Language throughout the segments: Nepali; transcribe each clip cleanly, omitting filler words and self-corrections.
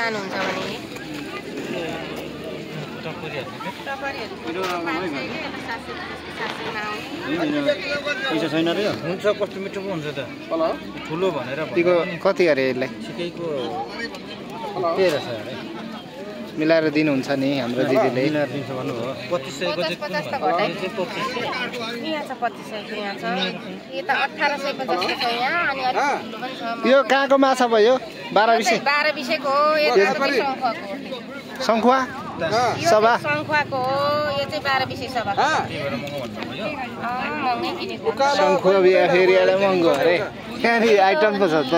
लानुहुन्छ भने पैसा छैन रे हुन्छ कस्तो मिठो पो हुन्छ त ठुलो भनेर तिको कति अरे यसलाई ठिकैको 1300 अरे मिलाएर दिनुहुन्छ नि हाम्रो दिदीले मिलाएर दिन्छ भन्नुभयो 2500 को चाहिँ 2500 यहाँ छ यो त 1850 छ यहाँ अनि अलिक ठुलो पनि छ यो कहाँको माछा भयो 12 को हो यो चाहिँ शङ्खुवा सभा शङ्खुवाको हो यो चाहिँ 12 सभा महँगै किनेको शङ्खुवा बिहा फेरि अहिले महँगो अरे यहाँनिर आइटम पो छ त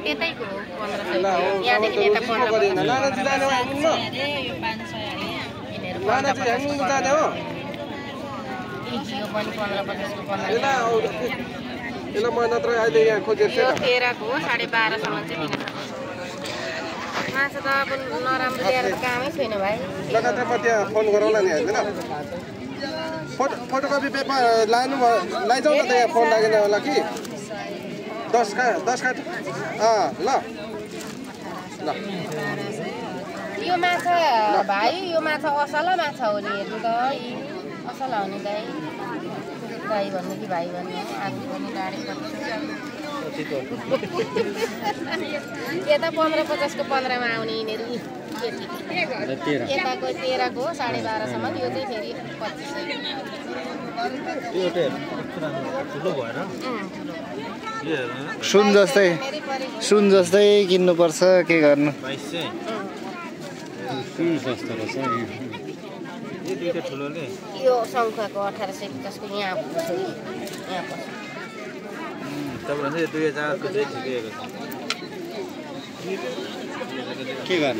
त्यतैको 1500 यहाँदेखि यता 13 को 12.5 सम्म चाहिँ मिल्छ माछा त अब नराम्रो ल्याएर त कामै छैन भाइ लगातार म त्यहाँ फोन गरौँला नि हैन फोटोकपी पेपर लैजाउँ न त यहाँ फोन लागेन होला कि 10 काट ल यो माछा भाइ यो माछा असल माछा हो नि हेर्नु त असल हो नि दाइ दाइ भन्नु कि भाइ भन्नु आगो पनि गाडी यता 1550 को 15 मा आउने यिनीहरू यताको 13 को 12.5 सम्म यो चाहिँ फेरि 2500 सुन जस्तै किन्नुपर्छ के गर्नु 2200 यो शङ्खुवाको 1850 को यहाँ पर्छ तपाईहरुले 2000 को चाहिँ ठिकै हो के गर्नु